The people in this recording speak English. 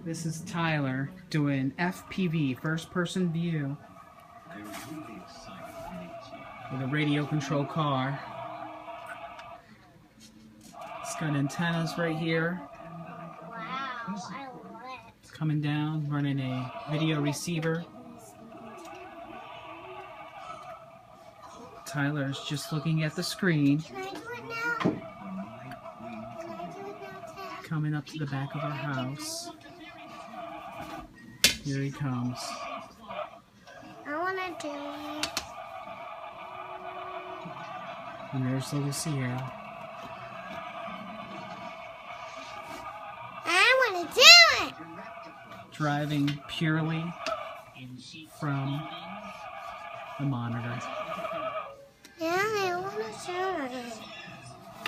This is Tyler doing FPV, first person view, with a radio control car. It's got antennas right here. Wow, I love it. It's coming down, running a video receiver. Tyler's just looking at the screen. Can I do it now? Can I do it now, Ted? Coming up to the back of our house. Here he comes. I want to do it. And there's little Sierra. I want to do it! Driving purely from the monitor.